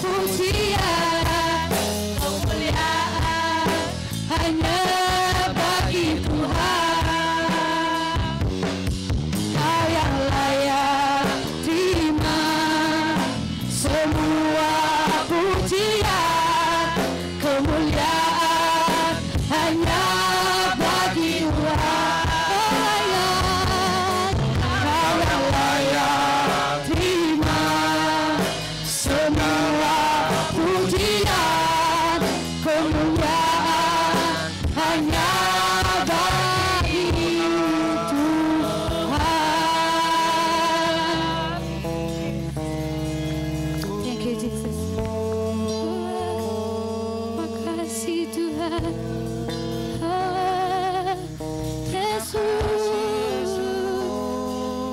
pujian, kemuliaan hanya bagi Tuhan. Kau yang layak terima semua pujian, kemuliaan hanya bagi Tuhan. Kau yang layak terima semua pujian, kemuliaan hanya bagi Tuhan. Thank you, Jesus. Makasih Tuhan. Yesus.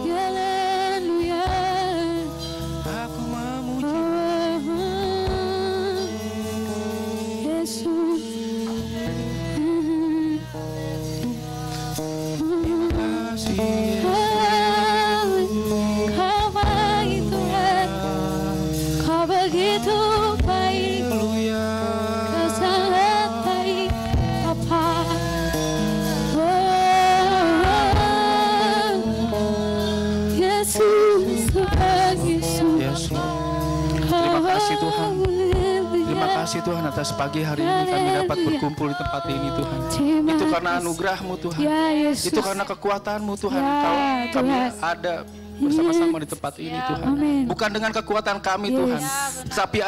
Haleluya. Aku memuji Yesus. kasih. Kau baik Tuhan, Kau begitu baik, Haleluya. Kau sangat baik Bapa. Yesus, Tuhan Yesus. Yes, Lord. Terima kasih Tuhan. Terima kasih Tuhan atas pagi hari ini kami dapat berkumpul di tempat ini Tuhan. Itu karena anugerah-Mu Tuhan. Ya Yesus. Itu karena kekuatan-Mu Tuhan. Ya, Kami Tuhan. ada bersama-sama di tempat ini Tuhan. Amin. Bukan dengan kekuatan kami Yes. Tuhan, tapi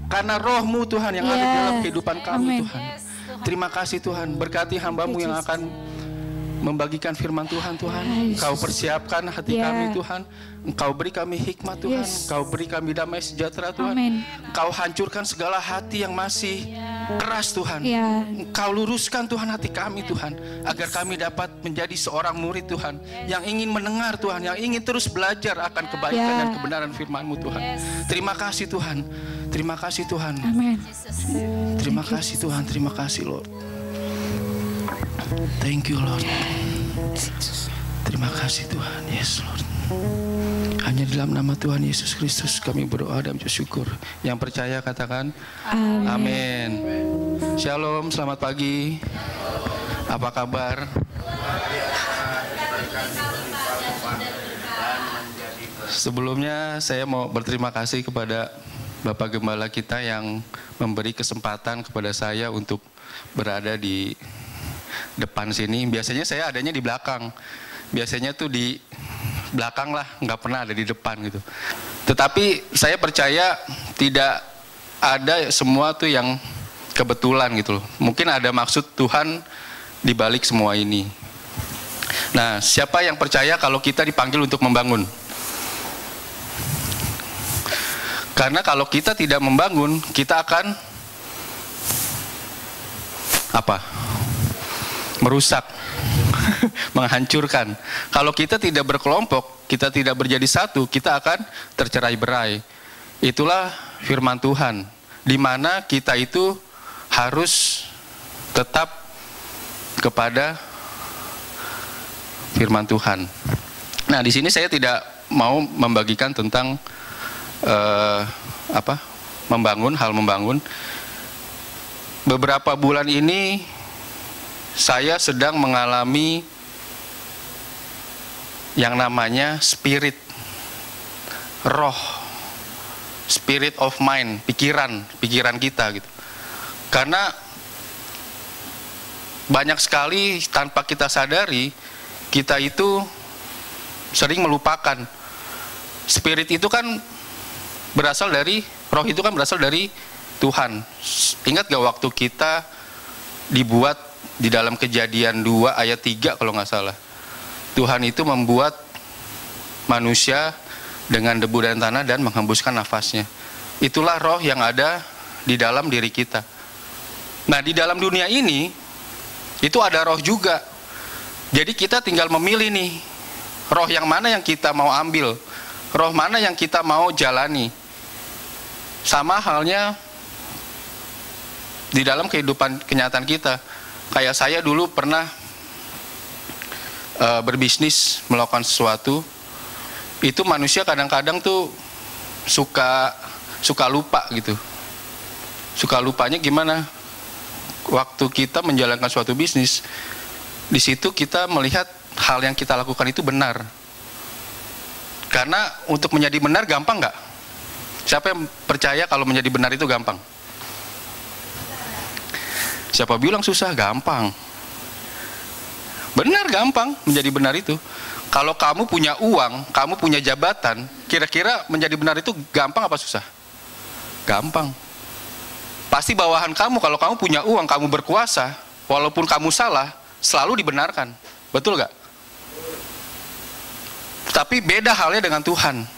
karena Roh-Mu Tuhan yang ada di dalam Yes. kehidupan kami Amin. Tuhan. Terima kasih Tuhan. Berkati hamba-Mu yang akan membagikan firman Tuhan Tuhan. Engkau persiapkan hati Ya. kami Tuhan. Engkau beri kami hikmat Tuhan. Yes. Engkau beri kami damai sejahtera Tuhan. Amin. Engkau hancurkan segala hati yang masih keras Tuhan. Ya. Engkau luruskan Tuhan hati kami Tuhan, agar kami dapat menjadi seorang murid Tuhan yang ingin mendengar Tuhan, yang ingin terus belajar akan kebaikan Ya. dan kebenaran firman-Mu Tuhan. Terima kasih Tuhan. Terima kasih Tuhan. Amin. Terima kasih Tuhan. Terima kasih Lord. Thank you Lord. Terima kasih Tuhan. Yes Lord. Hanya dalam nama Tuhan Yesus Kristus kami berdoa dan bersyukur. Yang percaya katakan amin. Shalom, selamat pagi. Apa kabar? Sebelumnya saya mau berterima kasih kepada Bapak Gembala kita yang memberi kesempatan kepada saya untuk berada di depan sini. Biasanya saya adanya di belakang. Biasanya tuh di belakang lah, nggak pernah ada di depan gitu. Tetapi saya percaya tidak ada semua tuh yang kebetulan gitu loh. Mungkin ada maksud Tuhan di balik semua ini. Nah, siapa yang percaya kalau kita dipanggil untuk membangun? Karena kalau kita tidak membangun, kita akan apa? Merusak, menghancurkan. Kalau kita tidak berkelompok, kita tidak berjadi satu, kita akan tercerai-berai. Itulah firman Tuhan, di mana kita itu harus tetap kepada firman Tuhan. Nah, di sini saya tidak mau membagikan tentang hal membangun. Beberapa bulan ini saya sedang mengalami yang namanya spirit, roh, spirit of mind, pikiran kita gitu. Karena banyak sekali tanpa kita sadari, kita itu sering melupakan. Spirit itu kan berasal dari, roh itu kan berasal dari Tuhan. Ingat gak waktu kita dibuat di dalam Kejadian 2 ayat 3 kalau nggak salah. Tuhan itu membuat manusia dengan debu dan tanah dan menghembuskan nafasnya. Itulah roh yang ada di dalam diri kita. Nah, di dalam dunia ini itu ada roh juga. Jadi kita tinggal memilih nih, roh yang mana yang kita mau ambil, roh mana yang kita mau jalani. Sama halnya di dalam kehidupan kenyataan kita. Kayak saya dulu pernah berbisnis, melakukan sesuatu. Itu manusia kadang-kadang tuh suka suka lupa gitu. Suka lupanya gimana? Waktu kita menjalankan suatu bisnis, di situ kita melihat hal yang kita lakukan itu benar. Karena untuk menjadi benar gampang nggak? Siapa yang percaya kalau menjadi benar itu gampang? Siapa bilang susah? Gampang. Benar gampang menjadi benar itu. Kalau kamu punya uang, kamu punya jabatan, kira-kira menjadi benar itu gampang apa susah? Gampang. Pasti bawahan kamu, kalau kamu punya uang, kamu berkuasa, walaupun kamu salah, selalu dibenarkan. Betul gak? Tapi beda halnya dengan Tuhan.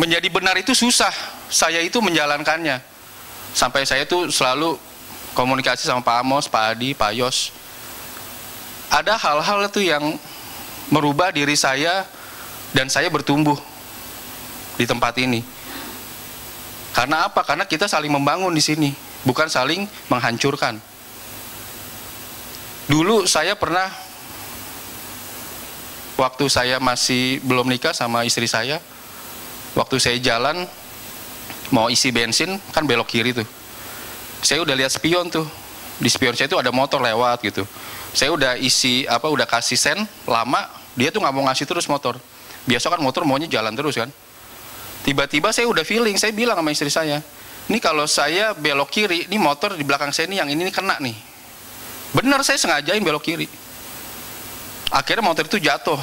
Menjadi benar itu susah. Saya itu menjalankannya. Sampai saya tuh selalu komunikasi sama Pak Amos, Pak Adi, Pak Yos. Ada hal-hal itu yang merubah diri saya dan saya bertumbuh di tempat ini. Karena apa? Karena kita saling membangun di sini, bukan saling menghancurkan. Dulu saya pernah, waktu saya masih belum nikah sama istri saya, waktu saya jalan mau isi bensin, kan belok kiri tuh. Saya udah lihat spion tuh, di spion saya tuh ada motor lewat gitu. Saya udah udah kasih sen lama, dia tuh nggak mau ngasih terus motor. Biasa kan motor maunya jalan terus kan. Tiba-tiba saya udah feeling, saya bilang sama istri saya, ini kalau saya belok kiri, ini motor di belakang saya ini yang ini kena nih. Benar, saya sengajain belok kiri. Akhirnya motor itu jatuh.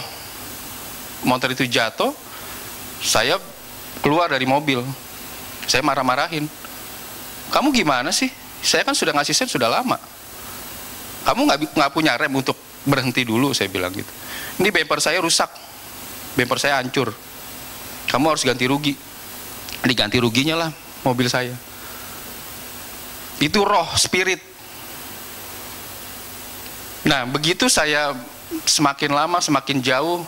Motor itu jatuh, saya keluar dari mobil. Saya marah-marahin. Kamu gimana sih? Saya kan sudah ngasih sen sudah lama. Kamu nggak punya rem untuk berhenti dulu, saya bilang gitu. Ini bumper saya rusak, bumper saya hancur. Kamu harus ganti rugi. Diganti ruginya lah mobil saya. Itu roh, spirit. Nah, begitu saya semakin lama, semakin jauh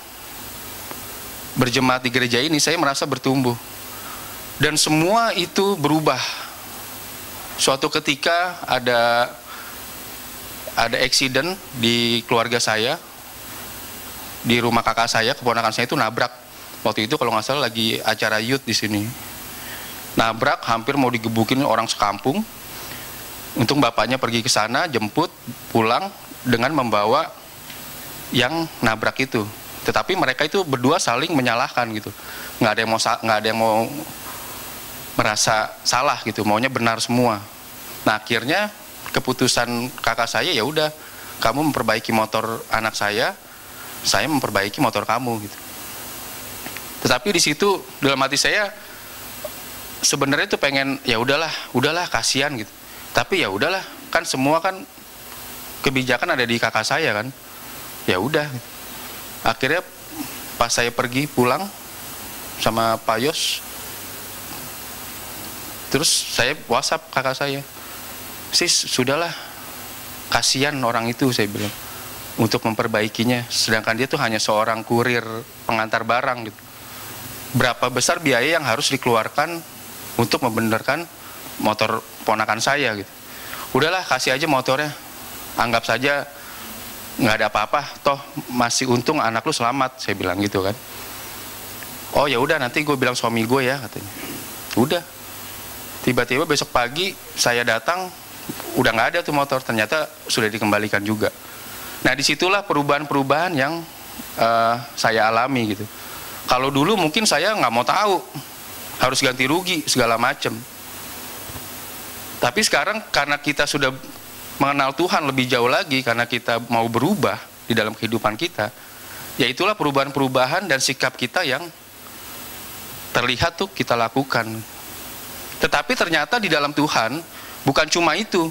berjemaat di gereja ini, saya merasa bertumbuh. Dan semua itu berubah. Suatu ketika ada accident di keluarga saya, di rumah kakak saya, keponakan saya itu nabrak. Waktu itu kalau nggak salah lagi acara youth di sini. Nabrak, hampir mau digebukin orang sekampung. Untung bapaknya pergi ke sana, jemput, pulang dengan membawa yang nabrak itu. Tetapi mereka itu berdua saling menyalahkan gitu. Nggak ada yang mau merasa salah gitu, maunya benar semua. Nah, akhirnya keputusan kakak saya, ya udah, kamu memperbaiki motor anak saya memperbaiki motor kamu gitu. Tetapi di situ dalam hati saya sebenarnya itu pengen, ya udahlah kasihan gitu. Tapi ya udahlah, kan semua kan kebijakan ada di kakak saya kan. Ya udah. Akhirnya pas saya pergi pulang sama Pak Yos, terus saya WhatsApp kakak saya, sis, sudahlah, kasihan orang itu, saya bilang, untuk memperbaikinya. Sedangkan dia tuh hanya seorang kurir pengantar barang gitu. Berapa besar biaya yang harus dikeluarkan untuk membenarkan motor ponakan saya gitu. Udahlah, kasih aja motornya, anggap saja nggak ada apa-apa, toh masih untung anak lu selamat, saya bilang gitu kan. Oh ya udah, nanti gue bilang suami gue ya, katanya. Udah. Tiba-tiba besok pagi saya datang, udah nggak ada tuh motor, ternyata sudah dikembalikan juga. Nah, disitulah perubahan-perubahan yang saya alami gitu. Kalau dulu mungkin saya nggak mau tahu, harus ganti rugi segala macem. Tapi sekarang karena kita sudah mengenal Tuhan lebih jauh lagi, karena kita mau berubah di dalam kehidupan kita, ya itulah perubahan-perubahan dan sikap kita yang terlihat tuh kita lakukan. Tetapi ternyata di dalam Tuhan bukan cuma itu.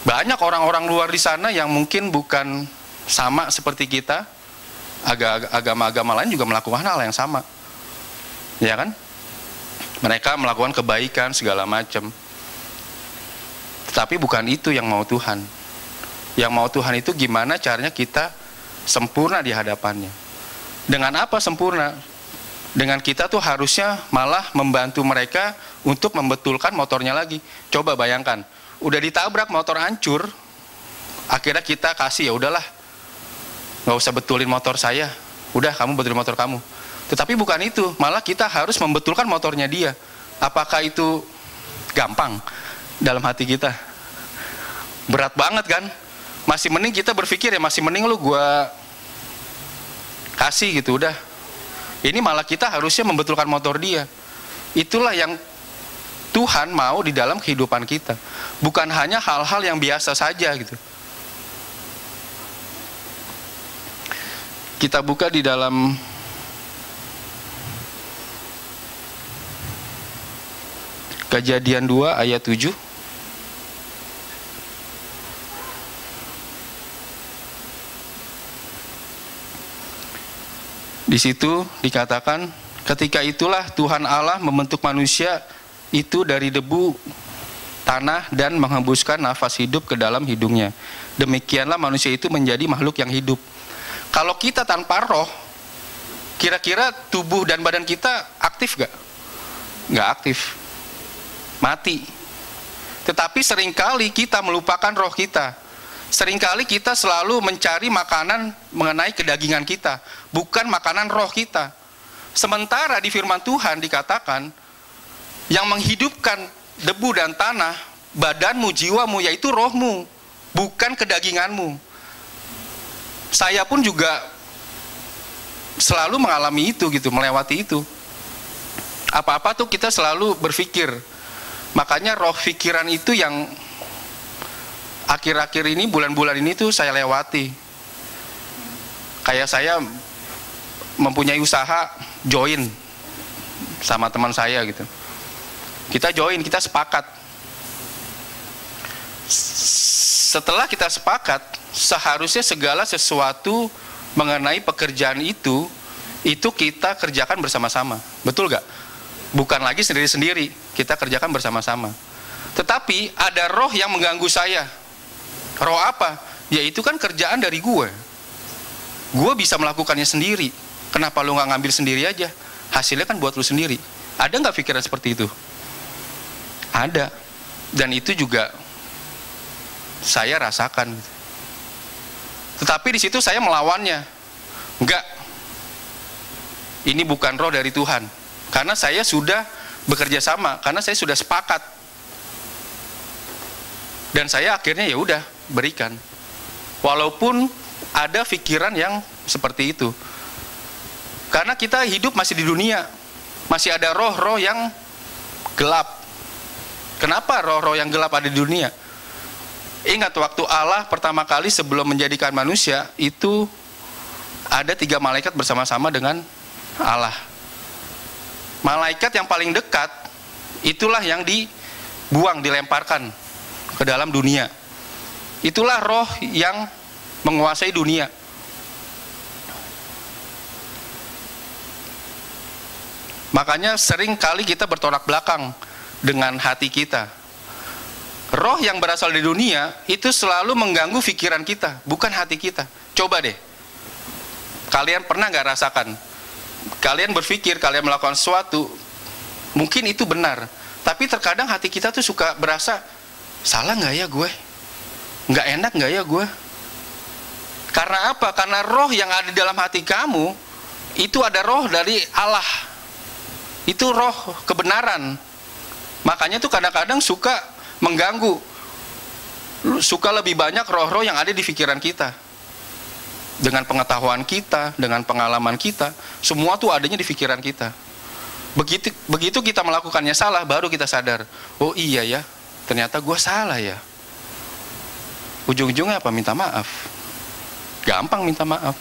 Banyak orang-orang luar di sana yang mungkin bukan sama seperti kita, agama-agama lain juga melakukan hal yang sama, ya kan? Mereka melakukan kebaikan segala macam. Tetapi bukan itu yang mau Tuhan. Yang mau Tuhan itu gimana caranya kita sempurna di hadapannya. Dengan apa sempurna? Dengan kita tuh harusnya malah membantu mereka untuk membetulkan motornya lagi. Coba bayangkan, udah ditabrak motor hancur, akhirnya kita kasih, ya udahlah, nggak usah betulin motor saya, udah kamu betulin motor kamu. Tetapi bukan itu, malah kita harus membetulkan motornya dia. Apakah itu gampang dalam hati kita? Berat banget kan? Masih mending kita berpikir ya, masih mending lu gua kasih gitu udah. Ini malah kita harusnya membetulkan motor dia. Itulah yang Tuhan mau di dalam kehidupan kita. Bukan hanya hal-hal yang biasa saja gitu. Kita buka di dalam Kejadian 2 ayat 7. Di situ dikatakan, ketika itulah Tuhan Allah membentuk manusia itu dari debu tanah dan menghembuskan nafas hidup ke dalam hidungnya. Demikianlah manusia itu menjadi makhluk yang hidup. Kalau kita tanpa roh, kira-kira tubuh dan badan kita aktif gak? Gak aktif. Mati. Tetapi seringkali kita melupakan roh kita. Seringkali kita selalu mencari makanan mengenai kedagingan kita, bukan makanan roh kita. Sementara di firman Tuhan dikatakan, yang menghidupkan debu dan tanah, badanmu, jiwamu, yaitu rohmu, bukan kedaginganmu. Saya pun juga selalu mengalami itu gitu, melewati itu. Apa-apa tuh kita selalu berpikir. Makanya roh pikiran itu yang akhir-akhir ini, bulan-bulan ini tuh saya lewati. Kayak saya mempunyai usaha join sama teman saya gitu. Kita join, kita sepakat. Setelah kita sepakat, seharusnya segala sesuatu mengenai pekerjaan itu kita kerjakan bersama-sama. Betul gak? Bukan lagi sendiri-sendiri, kita kerjakan bersama-sama. Tetapi ada roh yang mengganggu saya. Roh apa? Yaitu kan kerjaan dari gue. Gue bisa melakukannya sendiri. Kenapa lu gak ngambil sendiri aja? Hasilnya kan buat lu sendiri. Ada gak pikiran seperti itu? Ada. Dan itu juga saya rasakan. Tetapi di situ saya melawannya. Enggak. Ini bukan roh dari Tuhan. Karena saya sudah bekerja sama, karena saya sudah sepakat. Dan saya akhirnya ya udah berikan. Walaupun ada pikiran yang seperti itu. Karena kita hidup masih di dunia. Masih ada roh-roh yang gelap. Kenapa roh-roh yang gelap ada di dunia? Ingat waktu Allah pertama kali sebelum menjadikan manusia, itu ada 3 malaikat bersama-sama dengan Allah. Malaikat yang paling dekat, itulah yang dibuang, dilemparkan ke dalam dunia. Itulah roh yang menguasai dunia. Makanya sering kali kita bertolak belakang dengan hati kita. Roh yang berasal dari dunia itu selalu mengganggu pikiran kita, bukan hati kita. Coba deh, kalian pernah gak rasakan? Kalian berpikir, kalian melakukan sesuatu, mungkin itu benar, tapi terkadang hati kita tuh suka berasa, salah gak ya gue? Gak enak gak ya gue? Karena apa? Karena roh yang ada di dalam hati kamu, itu ada roh dari Allah. Itu roh kebenaran. Makanya tuh kadang-kadang suka mengganggu. Suka lebih banyak roh-roh yang ada di pikiran kita. Dengan pengetahuan kita, dengan pengalaman kita, semua tuh adanya di pikiran kita. Begitu kita melakukannya salah, baru kita sadar, oh iya ya, ternyata gue salah ya. Ujung-ujungnya apa? Minta maaf. Gampang minta maaf.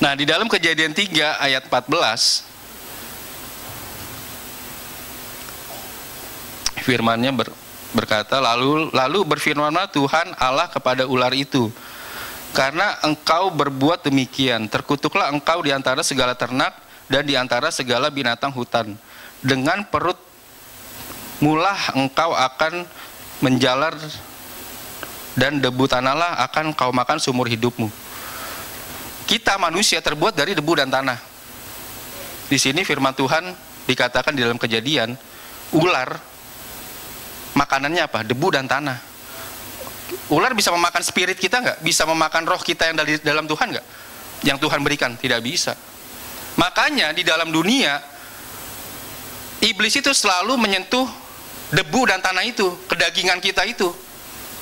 Nah, di dalam Kejadian 3 ayat 14, firman-Nya berkata, lalu berfirmanlah Tuhan Allah kepada ular itu, karena engkau berbuat demikian, terkutuklah engkau di antara segala ternak dan di antara segala binatang hutan. Dengan perut mulah engkau akan menjalar, dan debu tanahlah akan kau makan seumur hidupmu. Kita manusia terbuat dari debu dan tanah. Di sini firman Tuhan dikatakan di dalam Kejadian, ular makanannya apa? Debu dan tanah. Ular bisa memakan spirit kita nggak? Bisa memakan roh kita yang dari dalam Tuhan nggak? Yang Tuhan berikan? Tidak bisa. Makanya di dalam dunia, iblis itu selalu menyentuh debu dan tanah itu, kedagingan kita itu,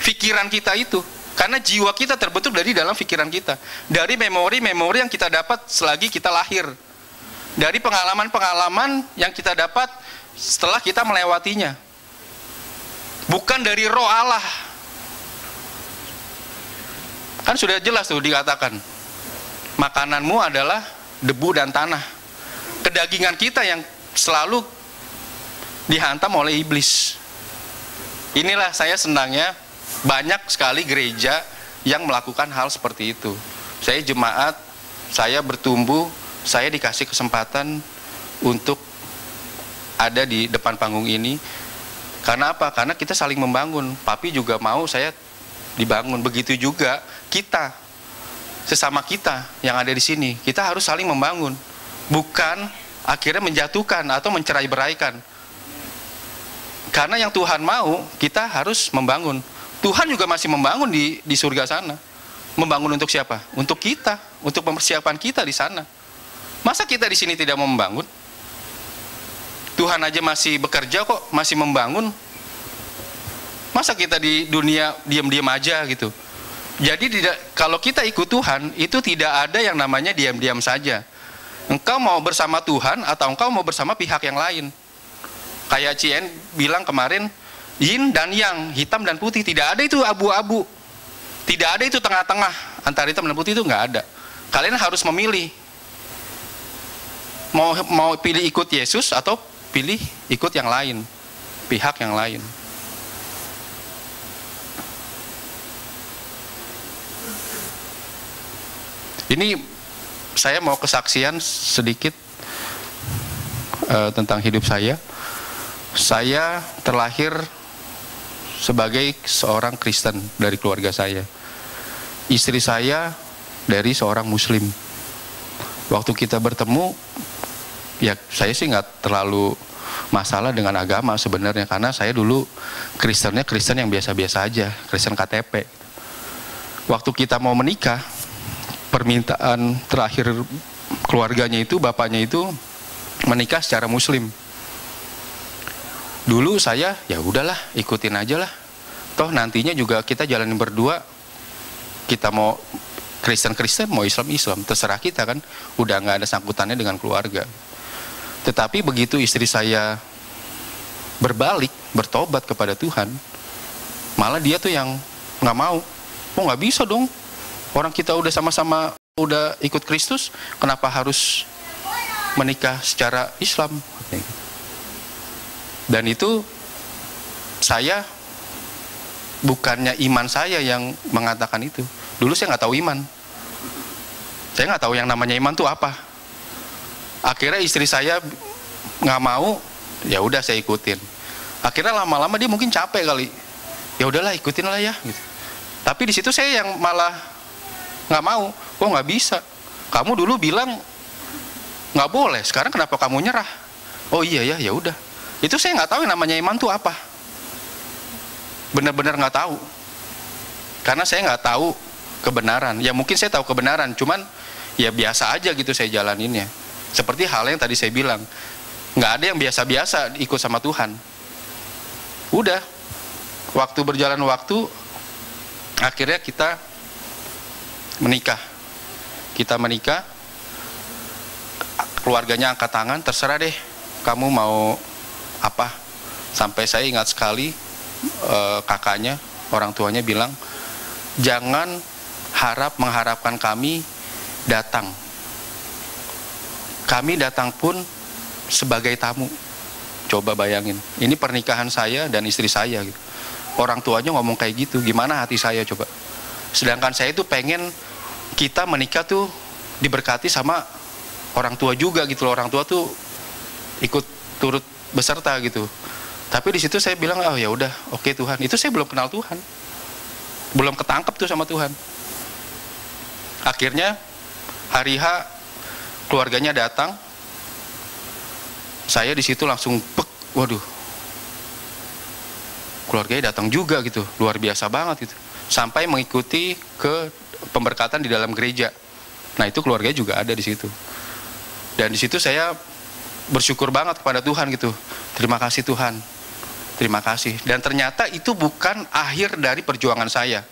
pikiran kita itu. Karena jiwa kita terbentuk dari dalam pikiran kita. Dari memori-memori yang kita dapat selagi kita lahir. Dari pengalaman-pengalaman yang kita dapat setelah kita melewatinya. Bukan dari roh Allah. Kan sudah jelas tuh dikatakan, makananmu adalah debu dan tanah. Kedagingan kita yang selalu dihantam oleh iblis. Inilah saya senangnya banyak sekali gereja yang melakukan hal seperti itu. Saya jemaat, saya bertumbuh, saya dikasih kesempatan untuk ada di depan panggung ini. Karena apa? Karena kita saling membangun. Papi juga mau saya dibangun. Begitu juga kita, sesama kita yang ada di sini, kita harus saling membangun, bukan akhirnya menjatuhkan atau mencerai-beraikan. Karena yang Tuhan mau, kita harus membangun. Tuhan juga masih membangun di surga sana. Membangun untuk siapa? Untuk kita, untuk mempersiapkan kita di sana. Masa kita di sini tidak mau membangun? Tuhan aja masih bekerja kok, masih membangun. Masa kita di dunia diam-diam aja gitu? Jadi kalau kita ikut Tuhan, itu tidak ada yang namanya diam-diam saja. Engkau mau bersama Tuhan atau engkau mau bersama pihak yang lain. Kayak Cien bilang kemarin, yin dan yang, hitam dan putih. Tidak ada itu abu-abu. Tidak ada itu tengah-tengah. Antara hitam dan putih itu nggak ada. Kalian harus memilih. Mau pilih ikut Yesus atau pilih ikut yang lain, pihak yang lain. Ini saya mau kesaksian sedikit tentang hidup saya. Saya terlahir sebagai seorang Kristen dari keluarga saya. Istri saya dari seorang Muslim. Waktu kita bertemu, ya saya sih nggak terlalu masalah dengan agama sebenarnya, karena saya dulu Kristennya Kristen yang biasa-biasa aja, Kristen KTP. Waktu kita mau menikah, permintaan terakhir keluarganya itu, bapaknya itu menikah secara Muslim. Dulu saya ya udahlah, ikutin aja lah. Toh nantinya juga kita jalanin berdua. Kita mau Kristen-Kristen, mau Islam-Islam, terserah kita kan. Udah nggak ada sangkutannya dengan keluarga. Tetapi begitu istri saya berbalik, bertobat kepada Tuhan, malah dia tuh yang nggak mau. Oh nggak bisa dong. Orang kita udah sama-sama udah ikut Kristus, kenapa harus menikah secara Islam? Dan itu saya, bukannya iman saya yang mengatakan itu. Dulu saya nggak tahu iman. Saya nggak tahu yang namanya iman itu apa. Akhirnya istri saya nggak mau, ya udah saya ikutin. Akhirnya lama-lama dia mungkin capek kali. Ya udahlah ikutin lah ya. Gitu. Tapi di situ saya yang malah nggak mau. Oh nggak bisa. Kamu dulu bilang nggak boleh. Sekarang kenapa kamu nyerah? Oh iya ya, ya udah. Itu saya nggak tahu yang namanya iman tuh apa. Benar-benar nggak tahu. Karena saya nggak tahu kebenaran. Ya mungkin saya tahu kebenaran, cuman ya biasa aja gitu saya jalaninnya. Seperti hal yang tadi saya bilang, nggak ada yang biasa-biasa ikut sama Tuhan. Udah, waktu berjalan waktu, akhirnya kita menikah. Kita menikah, keluarganya angkat tangan, terserah deh, kamu mau apa. Sampai saya ingat sekali, kakaknya, orang tuanya bilang, jangan mengharapkan kami datang. Kami datang pun sebagai tamu. Coba bayangin, ini pernikahan saya dan istri saya gitu. Orang tuanya ngomong kayak gitu, gimana hati saya coba. Sedangkan saya itu pengen kita menikah tuh diberkati sama orang tua juga gitu loh. Orang tua tuh ikut turut beserta gitu. Tapi di situ saya bilang, oh ya udah, oke Tuhan. Itu saya belum kenal Tuhan, belum ketangkep tuh sama Tuhan. Akhirnya hari H keluarganya datang, saya di situ langsung waduh, keluarganya datang juga gitu, luar biasa banget gitu. sampai mengikuti ke pemberkatan di dalam gereja. Nah, itu keluarga juga ada di situ. Dan di situ saya bersyukur banget kepada Tuhan gitu. Terima kasih Tuhan. Terima kasih. Dan ternyata itu bukan akhir dari perjuangan saya.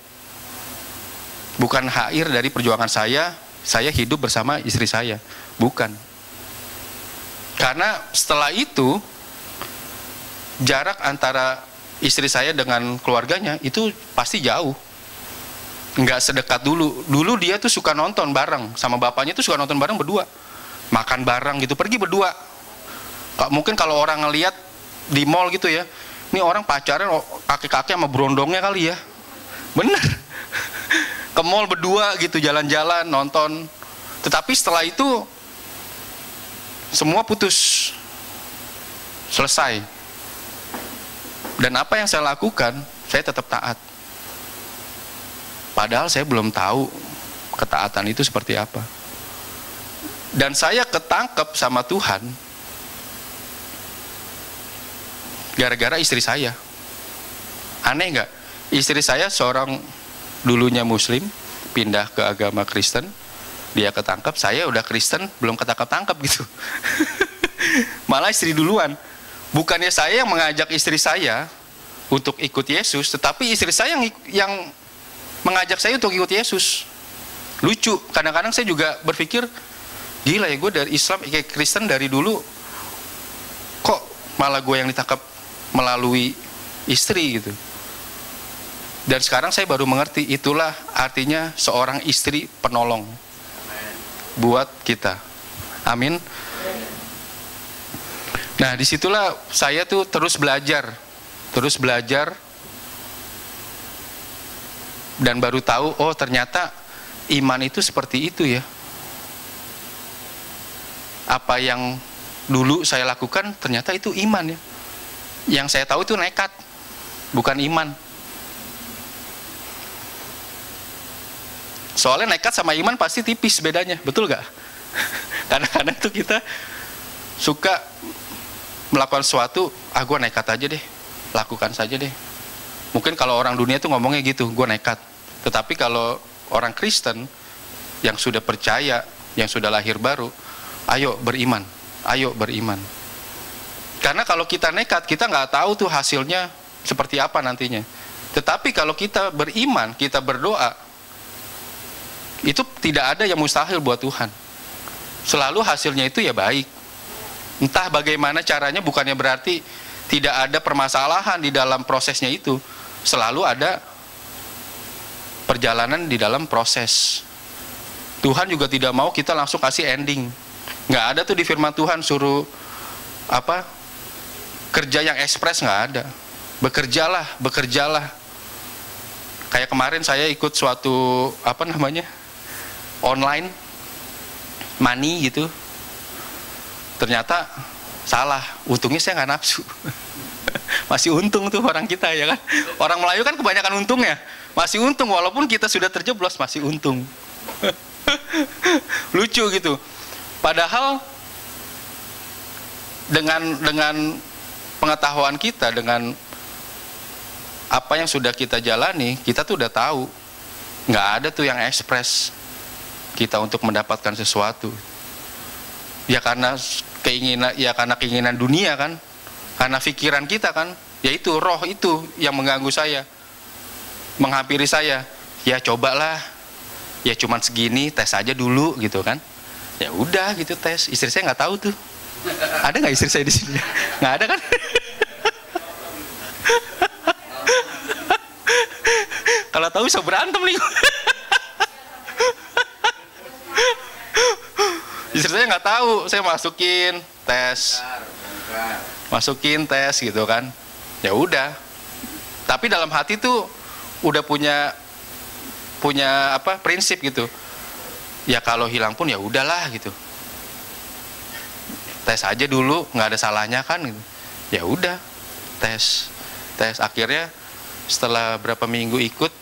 Bukan akhir dari perjuangan saya hidup bersama istri saya. Bukan. Karena setelah itu, jarak antara istri saya dengan keluarganya itu pasti jauh. Nggak sedekat dulu. Dulu dia tuh suka nonton bareng. Sama bapaknya tuh suka nonton bareng berdua. Makan bareng gitu, pergi berdua. Mungkin kalau orang ngelihat di mall gitu ya, ini orang pacaran kakek-kakek sama berondongnya kali ya. Bener. Ke mall berdua gitu, jalan-jalan, nonton. Tetapi setelah itu semua putus. Selesai. Dan apa yang saya lakukan, saya tetap taat. Padahal saya belum tahu ketaatan itu seperti apa. Dan saya ketangkep sama Tuhan gara-gara istri saya. Aneh nggak? Istri saya seorang dulunya Muslim, pindah ke agama Kristen. Dia ketangkep, saya udah Kristen, belum ketangkep-tangkep gitu. Malah istri duluan. Bukannya saya yang mengajak istri saya untuk ikut Yesus, tetapi istri saya yang mengajak saya untuk ikut Yesus. Lucu, kadang-kadang saya juga berpikir, gila ya, gue dari Islam kayak Kristen dari dulu, kok malah gue yang ditangkap melalui istri gitu. Dan sekarang saya baru mengerti, itulah artinya seorang istri penolong buat kita. Amin. Nah, disitulah saya tuh terus belajar, dan baru tahu, oh ternyata iman itu seperti itu ya. Apa yang dulu saya lakukan ternyata itu iman ya. Yang saya tahu itu nekat, bukan iman. Soalnya nekat sama iman pasti tipis bedanya, betul gak? Kadang-kadang tuh kita suka melakukan sesuatu, gue nekat aja deh, lakukan saja deh. Mungkin kalau orang dunia tuh ngomongnya gitu, gue nekat. Tetapi kalau orang Kristen yang sudah percaya, yang sudah lahir baru, ayo beriman, ayo beriman. Karena kalau kita nekat, kita nggak tahu tuh hasilnya seperti apa nantinya. Tetapi kalau kita beriman, kita berdoa, itu tidak ada yang mustahil buat Tuhan. Selalu hasilnya itu ya baik. Entah bagaimana caranya, bukannya berarti tidak ada permasalahan di dalam prosesnya itu. Selalu ada perjalanan di dalam proses. Tuhan juga tidak mau kita langsung kasih ending. Nggak ada tuh di firman Tuhan suruh kerja yang ekspres, nggak ada. Bekerjalah. Kayak kemarin saya ikut suatu online money gitu. Ternyata salah, untungnya saya nggak nafsu. Masih untung tuh orang kita ya kan. Orang Melayu kan kebanyakan untungnya. Masih untung walaupun kita sudah terjeblos, masih untung. Lucu gitu. Padahal dengan pengetahuan kita, dengan apa yang sudah kita jalani, kita tuh udah tahu nggak ada tuh yang ekspres kita untuk mendapatkan sesuatu. Ya karena keinginan dunia kan, karena pikiran kita kan, yaitu roh itu yang mengganggu saya, menghampiri saya. Ya cobalah, ya cuman segini, tes aja dulu gitu kan. Ya udah gitu tes. Istri saya nggak tahu tuh. Ada nggak istri saya di sini? Nggak ada kan? Kalau tahu bisa berantem nih. Istri saya nggak tahu, saya masukin tes gitu kan. Ya udah. Tapi dalam hati tuh udah punya prinsip gitu. Ya kalau hilang pun ya udahlah gitu. Tes aja dulu, nggak ada salahnya kan gitu. Ya udah, tes. Akhirnya setelah berapa minggu ikut,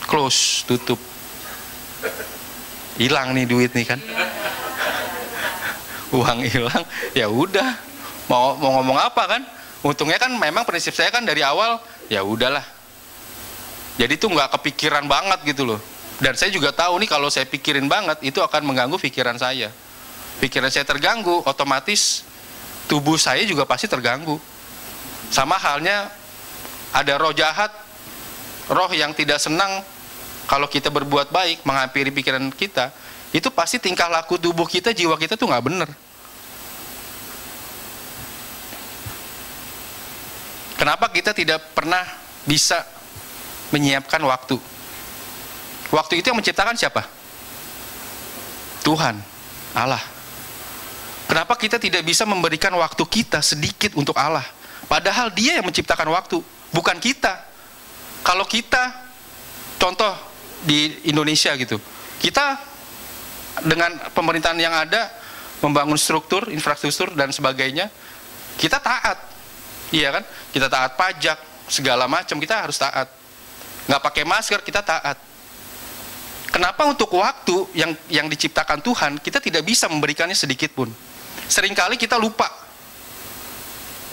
close, tutup. Hilang nih duit nih kan. Uang hilang, ya udah. Mau ngomong apa kan? Untungnya kan memang prinsip saya kan dari awal, ya udahlah. Jadi itu nggak kepikiran banget gitu loh. Dan saya juga tahu nih kalau saya pikirin banget itu akan mengganggu pikiran saya. Pikiran saya terganggu, otomatis tubuh saya juga pasti terganggu. Sama halnya ada roh jahat, roh yang tidak senang kalau kita berbuat baik, menghampiri pikiran kita, itu pasti tingkah laku tubuh kita, jiwa kita tuh nggak bener. Kenapa kita tidak pernah bisa menyiapkan waktu? Waktu itu yang menciptakan siapa? Tuhan, Allah. Kenapa kita tidak bisa memberikan waktu kita sedikit untuk Allah? Padahal Dia yang menciptakan waktu, bukan kita. Kalau kita, contoh di Indonesia gitu, kita dengan pemerintahan yang ada, membangun struktur, infrastruktur dan sebagainya, kita taat. Iya kan? Kita taat pajak, segala macam kita harus taat. Nggak pakai masker, kita taat. Kenapa untuk waktu yang diciptakan Tuhan, kita tidak bisa memberikannya sedikit pun? Seringkali kita lupa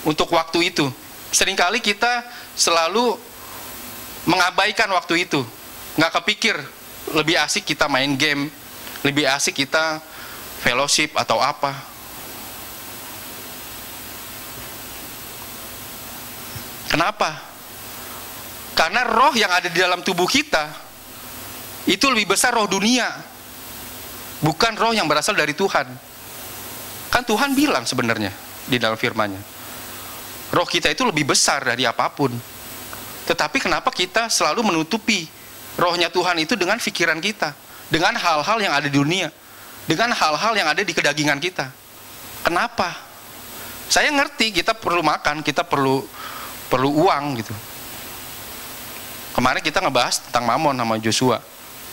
untuk waktu itu. Seringkali kita selalu mengabaikan waktu itu. Nggak kepikir, lebih asik kita main game, lebih asik kita fellowship atau apa. Kenapa? Karena roh yang ada di dalam tubuh kita itu lebih besar roh dunia, bukan roh yang berasal dari Tuhan. Kan Tuhan bilang sebenarnya di dalam firman-Nya, roh kita itu lebih besar dari apapun. Tetapi kenapa kita selalu menutupi rohnya Tuhan itu dengan pikiran kita, dengan hal-hal yang ada di dunia, dengan hal-hal yang ada di kedagingan kita? Kenapa? Saya ngerti kita perlu makan, kita perlu uang gitu. Kemarin kita ngebahas tentang mamon sama Joshua,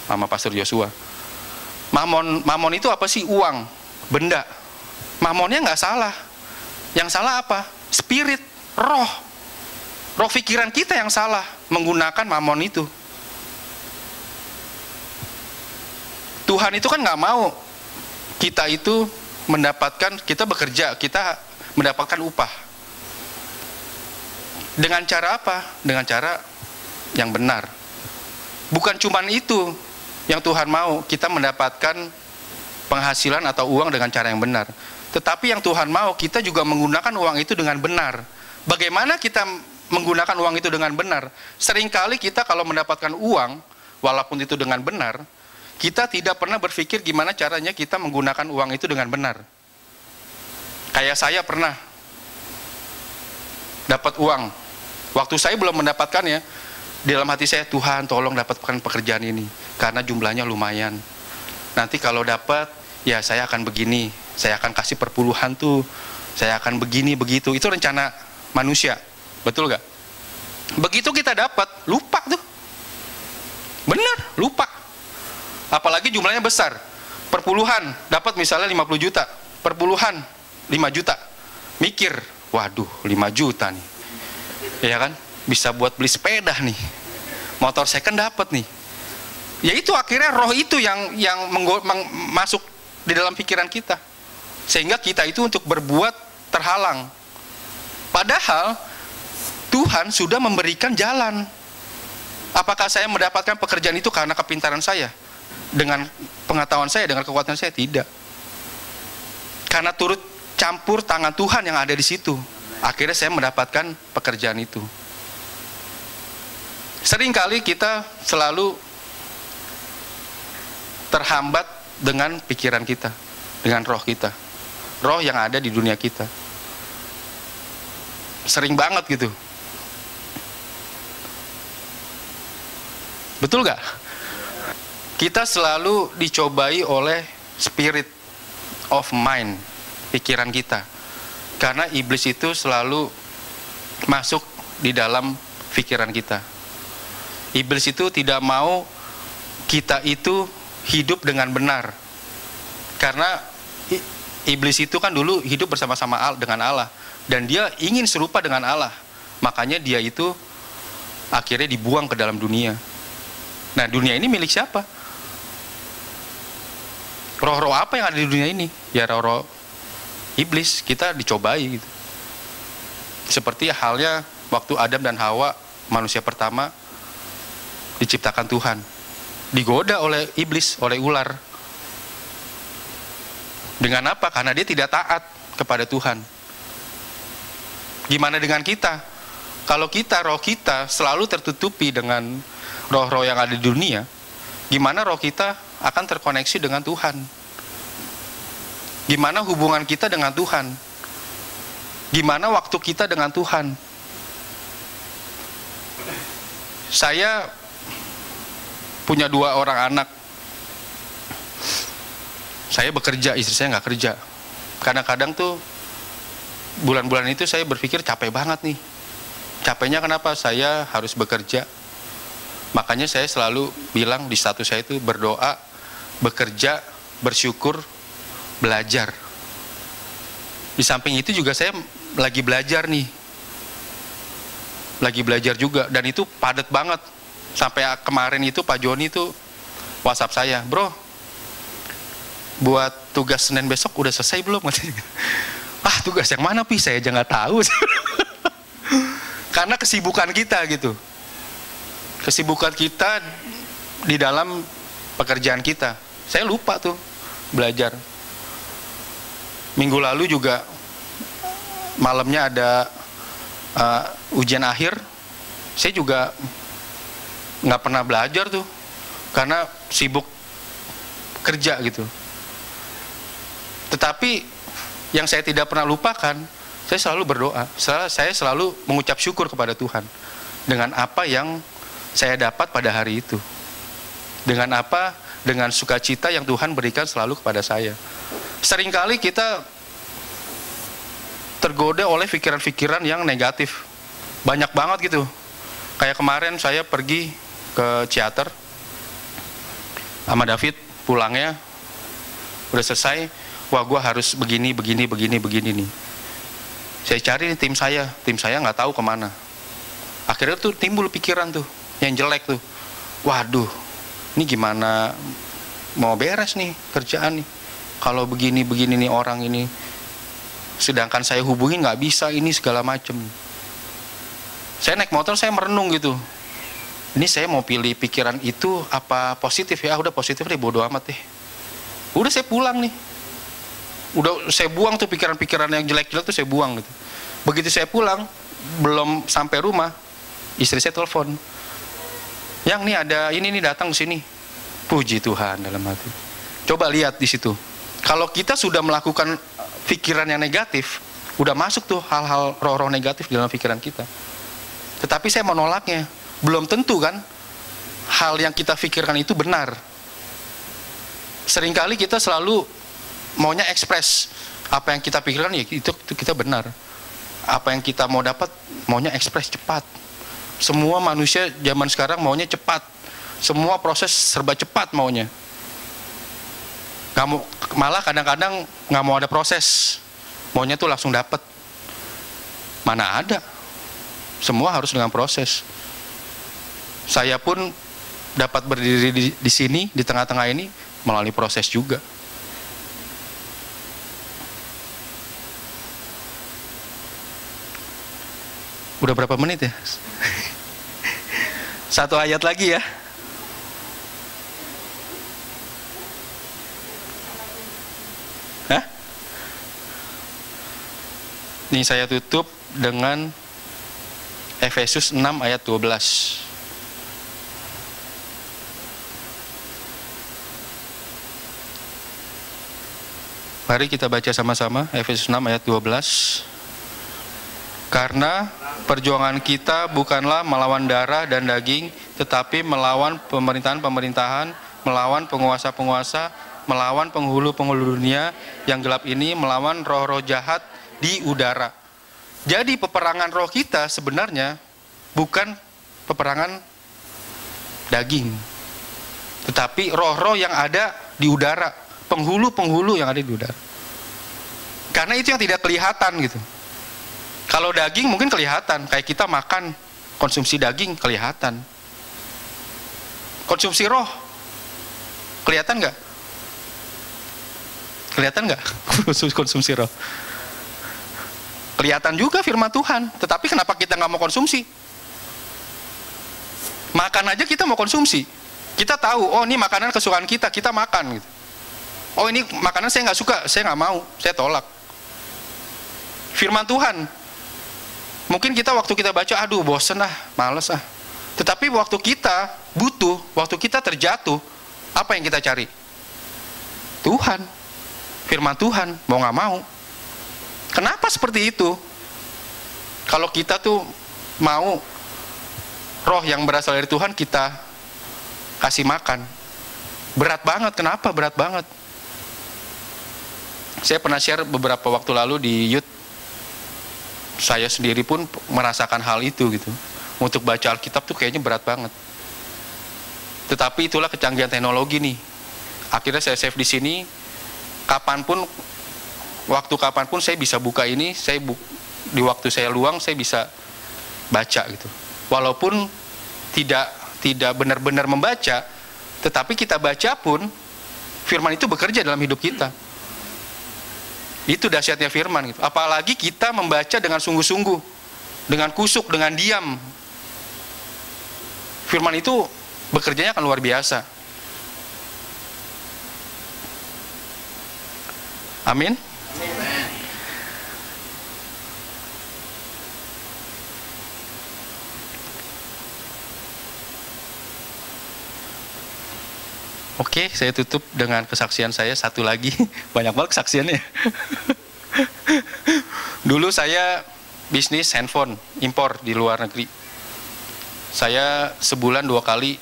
sama Pastor Joshua. Mamon itu apa sih? Uang, benda. Mamonnya nggak salah. Yang salah apa? Spirit, roh. Roh pikiran kita yang salah menggunakan mamon itu. Tuhan itu kan nggak mau kita itu mendapatkan, kita bekerja, kita mendapatkan upah. Dengan cara apa? Dengan cara yang benar. Bukan cuman itu yang Tuhan mau, kita mendapatkan penghasilan atau uang dengan cara yang benar. Tetapi yang Tuhan mau, kita juga menggunakan uang itu dengan benar. Bagaimana kita menggunakan uang itu dengan benar? Seringkali kita kalau mendapatkan uang, walaupun itu dengan benar, kita tidak pernah berpikir gimana caranya kita menggunakan uang itu dengan benar. Kayak saya pernah dapat uang. Waktu saya belum mendapatkannya, di dalam hati saya, Tuhan tolong dapatkan pekerjaan ini, karena jumlahnya lumayan. Nanti kalau dapat, ya saya akan begini, saya akan kasih perpuluhan tuh, saya akan begini, begitu. Itu rencana manusia, betul gak? Begitu kita dapat, lupa tuh. Benar, lupa. Apalagi jumlahnya besar. Perpuluhan, dapat misalnya 50 juta. Perpuluhan, 5 juta. Mikir, waduh 5 juta nih. Ya kan? Bisa buat beli sepeda nih. Motor second dapat nih. Ya itu akhirnya roh itu yang masuk di dalam pikiran kita. Sehingga kita itu untuk berbuat terhalang. Padahal Tuhan sudah memberikan jalan. Apakah saya mendapatkan pekerjaan itu karena kepintaran saya? Dengan pengetahuan saya, dengan kekuatan saya? Tidak. Karena turut campur tangan Tuhan yang ada di situ. Akhirnya saya mendapatkan pekerjaan itu. Seringkali kita selalu terhambat dengan pikiran kita, dengan roh kita, roh yang ada di dunia kita. Sering banget gitu. Betul gak? Kita selalu dicobai oleh spirit of mind, pikiran kita. Karena iblis itu selalu masuk di dalam pikiran kita. Iblis itu tidak mau kita itu hidup dengan benar. Karena iblis itu kan dulu hidup bersama-sama dengan Allah. Dan dia ingin serupa dengan Allah. Makanya dia itu akhirnya dibuang ke dalam dunia. Nah, dunia ini milik siapa? Roh-roh apa yang ada di dunia ini? Ya roh-roh iblis. Kita dicobai gitu. Seperti halnya waktu Adam dan Hawa, manusia pertama, diciptakan Tuhan. Digoda oleh iblis, oleh ular. Dengan apa? Karena dia tidak taat kepada Tuhan. Gimana dengan kita? Kalau kita, roh kita selalu tertutupi dengan roh-roh yang ada di dunia, gimana roh kita akan terkoneksi dengan Tuhan? Gimana hubungan kita dengan Tuhan? Gimana waktu kita dengan Tuhan? Saya punya 2 orang anak. Saya bekerja, istri saya nggak kerja. Kadang-kadang tuh bulan-bulan itu saya berpikir capek banget nih. Capeknya kenapa? Saya harus bekerja. Makanya saya selalu bilang di status saya itu berdoa, bekerja, bersyukur, belajar. Di samping itu juga saya lagi belajar nih. Lagi belajar juga, dan itu padat banget. Sampai kemarin itu Pak Joni itu WhatsApp saya, bro, buat tugas Senin besok udah selesai belum? Ah, tugas yang mana Pi? Saya aja nggak tahu. Karena kesibukan kita gitu. Kesibukan kita di dalam pekerjaan kita. Saya lupa tuh belajar. Minggu lalu juga malamnya ada ujian akhir. Saya juga nggak pernah belajar tuh. Karena sibuk kerja gitu. Tetapi yang saya tidak pernah lupakan, saya selalu berdoa. Saya selalu mengucap syukur kepada Tuhan dengan apa yang saya dapat pada hari itu. Dengan apa? Dengan sukacita yang Tuhan berikan selalu kepada saya. Seringkali kita tergoda oleh pikiran-pikiran yang negatif. Banyak banget gitu. Kayak kemarin saya pergi ke Ciater sama David, pulangnya udah selesai. Wah, gue harus begini nih. Saya cari tim saya nggak tahu kemana. Akhirnya tuh timbul pikiran tuh yang jelek tuh. Waduh, ini gimana mau beres nih kerjaan nih? Kalau begini nih orang ini, sedangkan saya hubungin nggak bisa, ini segala macem. Saya naik motor, saya merenung gitu. Ini saya mau pilih pikiran itu apa positif ya? Udah positif deh, bodo amat deh. Udah saya pulang nih. Udah saya buang tuh pikiran-pikiran yang jelek-jelek tuh saya buang gitu. Begitu saya pulang, belum sampai rumah, istri saya telepon. Yang nih ada ini nih datang ke sini. Puji Tuhan dalam hati. Coba lihat di situ. Kalau kita sudah melakukan pikiran yang negatif, udah masuk tuh hal-hal roh-roh negatif di dalam pikiran kita. Tetapi saya menolaknya. Belum tentu kan hal yang kita pikirkan itu benar. Seringkali kita selalu maunya ekspres apa yang kita pikirkan, ya itu kita benar. Apa yang kita mau dapat maunya ekspres cepat. Semua manusia zaman sekarang maunya cepat. Semua proses serba cepat maunya. Malah kadang-kadang nggak mau ada proses, maunya tuh langsung dapat. Mana ada? Semua harus dengan proses. Saya pun dapat berdiri di sini di tengah-tengah ini melalui proses juga. Udah berapa menit ya? 1 ayat lagi ya. Hah? Ini saya tutup dengan Efesus 6 ayat 12. Mari kita baca sama-sama Efesus 6 ayat 12. Karena perjuangan kita bukanlah melawan darah dan daging, tetapi melawan pemerintahan-pemerintahan, melawan penguasa-penguasa, melawan penghulu-penghulu dunia yang gelap ini, melawan roh-roh jahat di udara. Jadi peperangan roh kita sebenarnya bukan peperangan daging, tetapi roh-roh yang ada di udara, penghulu-penghulu yang ada di udara. Karena itu yang tidak kelihatan gitu. Kalau daging mungkin kelihatan, kayak kita makan, konsumsi daging kelihatan. Konsumsi roh, kelihatan nggak? Kelihatan nggak konsumsi roh? Kelihatan juga firman Tuhan, tetapi kenapa kita nggak mau konsumsi? Makan aja kita mau konsumsi. Kita tahu, oh ini makanan kesukaan kita, kita makan gitu. Oh ini makanan saya nggak suka, saya nggak mau, saya tolak. Firman Tuhan, mungkin kita waktu kita baca, aduh bosen ah, males ah. Tetapi waktu kita butuh, waktu kita terjatuh, apa yang kita cari? Tuhan, firman Tuhan, mau nggak mau. Kenapa seperti itu? Kalau kita tuh mau roh yang berasal dari Tuhan kita kasih makan, berat banget. Kenapa berat banget? Saya pernah share beberapa waktu lalu di YouTube. Saya sendiri pun merasakan hal itu gitu. Untuk baca Alkitab tuh kayaknya berat banget. Tetapi itulah kecanggihan teknologi nih. Akhirnya saya save di sini. Kapanpun, waktu kapanpun saya bisa buka ini. Di waktu saya luang saya bisa baca gitu. Walaupun tidak benar-benar membaca, tetapi kita baca pun firman itu bekerja dalam hidup kita. Itu dahsyatnya firman gitu. Apalagi kita membaca dengan sungguh-sungguh, dengan kusuk, dengan diam. Firman itu bekerjanya akan luar biasa. Amin. Oke, saya tutup dengan kesaksian saya satu lagi. Banyak banget kesaksiannya. Dulu saya bisnis handphone impor di luar negeri. Saya sebulan 2 kali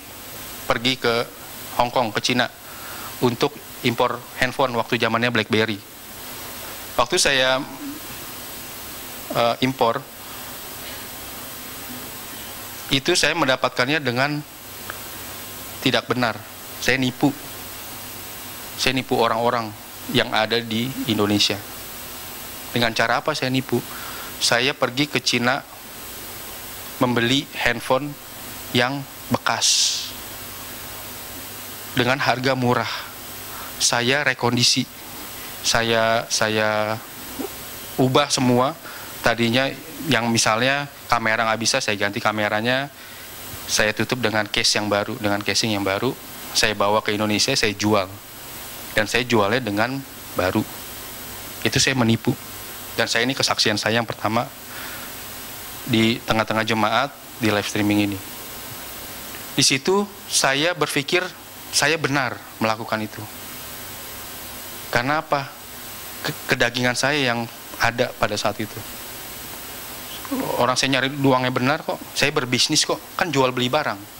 pergi ke Hong Kong, ke Cina untuk impor handphone waktu zamannya BlackBerry. Waktu saya impor, itu saya mendapatkannya dengan tidak benar. Saya nipu orang-orang yang ada di Indonesia. Dengan cara apa saya nipu? Saya pergi ke Cina membeli handphone yang bekas dengan harga murah. Saya rekondisi, saya ubah semua. Tadinya yang misalnya kamera nggak bisa, saya ganti kameranya, saya tutup dengan case yang baru, dengan casing yang baru. Saya bawa ke Indonesia, saya jual. Dan saya jualnya dengan baru. Itu saya menipu. Dan saya ini kesaksian saya yang pertama di tengah-tengah jemaat di live streaming ini. Di situ saya berpikir saya benar melakukan itu. Karena apa? Kedagingan saya yang ada pada saat itu. Orang saya nyari uangnya benar kok. Saya berbisnis kok. Kan jual beli barang.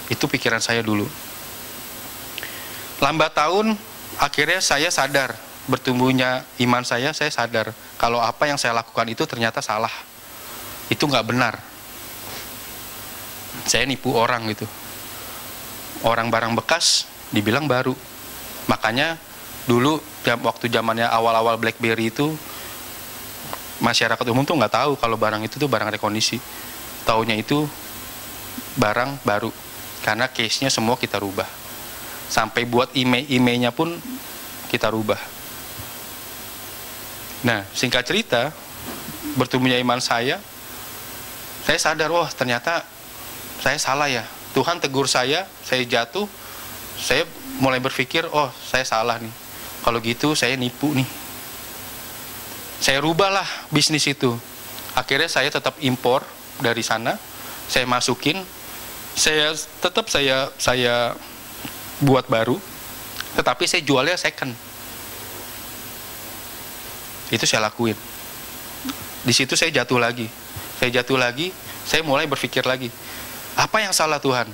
Itu pikiran saya dulu. Lambat tahun, akhirnya saya sadar, bertumbuhnya iman saya sadar kalau apa yang saya lakukan itu ternyata salah. Itu nggak benar. Saya nipu orang gitu. Orang barang bekas dibilang baru. Makanya dulu waktu zamannya awal-awal BlackBerry itu, masyarakat umum tuh nggak tahu kalau barang itu tuh barang rekondisi. Taunya itu barang baru. Karena case-nya semua kita rubah. Sampai buat email-emailnya pun kita rubah. Nah, singkat cerita, bertumbuhnya iman saya sadar, wah ternyata saya salah ya. Tuhan tegur saya jatuh, saya mulai berpikir, oh saya salah nih. Kalau gitu saya nipu nih. Saya rubahlah bisnis itu. Akhirnya saya tetap impor dari sana, saya masukin, saya buat baru, tetapi saya jualnya second. Itu saya lakuin. Di situ saya jatuh lagi. Saya mulai berpikir lagi, apa yang salah Tuhan?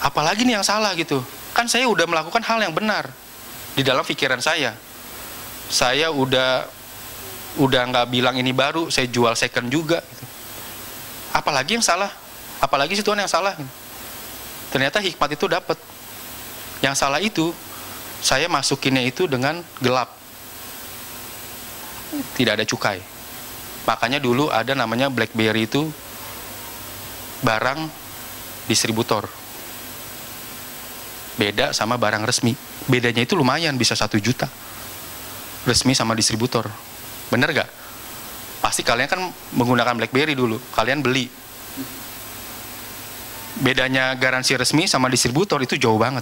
Apalagi nih yang salah gitu? Kan saya udah melakukan hal yang benar di dalam pikiran saya. Saya udah nggak bilang ini baru, saya jual second juga. Gitu. Apalagi yang salah? Apalagi si Tuhan yang salah? Ternyata hikmat itu dapat. Yang salah itu, saya masukinnya itu dengan gelap. Tidak ada cukai. Makanya dulu ada namanya BlackBerry itu barang distributor. Beda sama barang resmi. Bedanya itu lumayan, bisa 1 juta. Resmi sama distributor. Bener gak? Pasti kalian kan menggunakan BlackBerry dulu. Kalian beli. bedanya garansi resmi sama distributor itu jauh banget.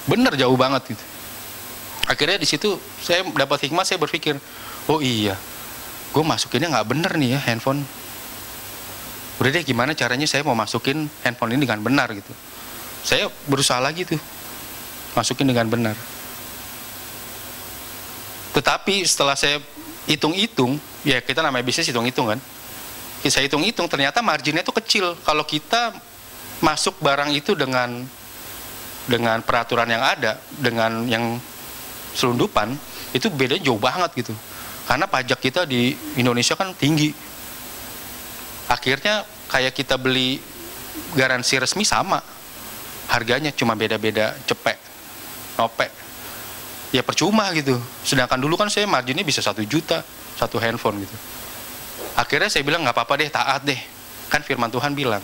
Bener jauh banget gitu. Akhirnya di situ saya dapat hikmah, saya berpikir, oh iya, gue masukinnya nggak bener nih ya handphone. Udah deh, gimana caranya saya mau masukin handphone ini dengan benar gitu. Saya berusaha lagi tuh, masukin dengan benar. Tetapi setelah saya hitung-hitung, ya kita namanya bisnis hitung-hitung kan. Saya hitung-hitung, ternyata marginnya itu kecil. Kalau kita masuk barang itu dengan peraturan yang ada, dengan yang selundupan, itu bedanya jauh banget gitu. Karena pajak kita di Indonesia kan tinggi. Akhirnya kayak kita beli garansi resmi sama, harganya cuma beda-beda cepek, nopek. Ya percuma gitu. Sedangkan dulu kan saya marginnya bisa 1 juta satu handphone gitu. Akhirnya saya bilang nggak apa-apa deh, taat deh. Kan firman Tuhan bilang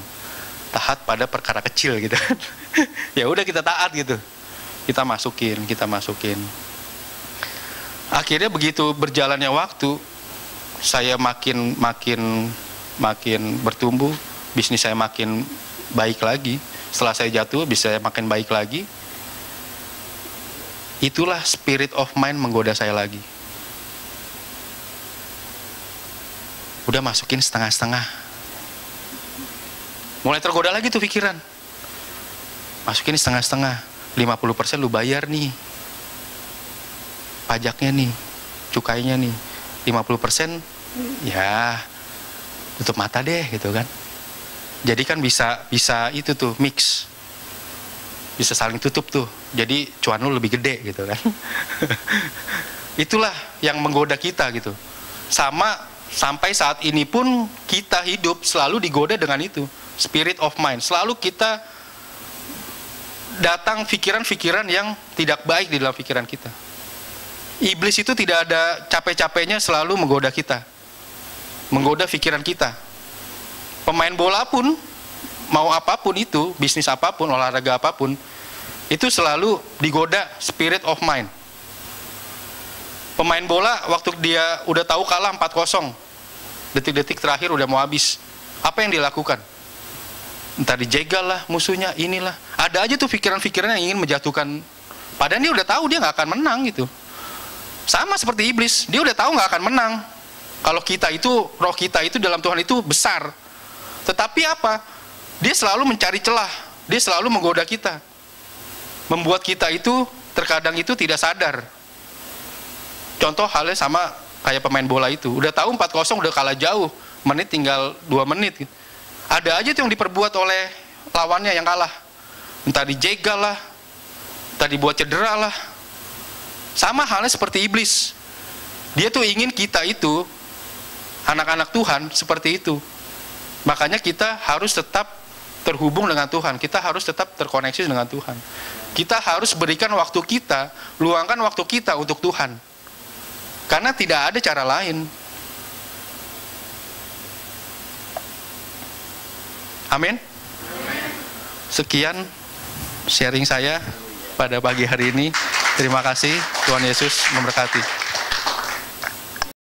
taat pada perkara kecil gitu. Ya udah kita taat gitu. Kita masukin. Akhirnya begitu berjalannya waktu, saya makin bertumbuh, bisnis saya makin baik lagi. Setelah saya jatuh, bisnis saya makin baik lagi. Itulah spirit of mind menggoda saya lagi. Udah masukin setengah-setengah. Mulai tergoda lagi tuh pikiran. Masukin setengah-setengah. 50% lu bayar nih. Pajaknya nih, cukainya nih. 50% ya tutup mata deh gitu kan. Jadi kan bisa itu tuh mix. Bisa saling tutup tuh. Jadi cuan lu lebih gede gitu kan. Itulah yang menggoda kita gitu. Sampai saat ini pun kita hidup selalu digoda dengan itu. Spirit of mind. Selalu kita datang pikiran-pikiran yang tidak baik di dalam pikiran kita. Iblis itu tidak ada capek-capeknya selalu menggoda kita. Menggoda pikiran kita. Pemain bola pun, mau apapun itu, bisnis apapun, olahraga apapun, itu selalu digoda spirit of mind. Pemain bola waktu dia udah tahu kalah 4-0, detik-detik terakhir udah mau habis, apa yang dilakukan? Entah dijegal lah musuhnya, inilah. Ada aja tuh pikiran-pikiran yang ingin menjatuhkan. Padahal dia udah tahu dia nggak akan menang gitu. Sama seperti iblis, dia udah tahu nggak akan menang. Kalau kita itu, roh kita itu dalam Tuhan itu besar. Tetapi apa? Dia selalu mencari celah. Dia selalu menggoda kita. Membuat kita itu terkadang itu tidak sadar. Contoh halnya sama kayak pemain bola itu. Udah tahu 4-0 udah kalah jauh. Menit tinggal 2 menit. Ada aja tuh yang diperbuat oleh lawannya yang kalah. Entah dijegal lah. Entah dibuat cedera lah. Sama halnya seperti iblis. Dia tuh ingin kita itu, anak-anak Tuhan seperti itu. Makanya kita harus tetap terhubung dengan Tuhan. Kita harus tetap terkoneksi dengan Tuhan. Kita harus berikan waktu kita, luangkan waktu kita untuk Tuhan. Karena tidak ada cara lain. Amin. Sekian sharing saya pada pagi hari ini. Terima kasih. Tuhan Yesus memberkati.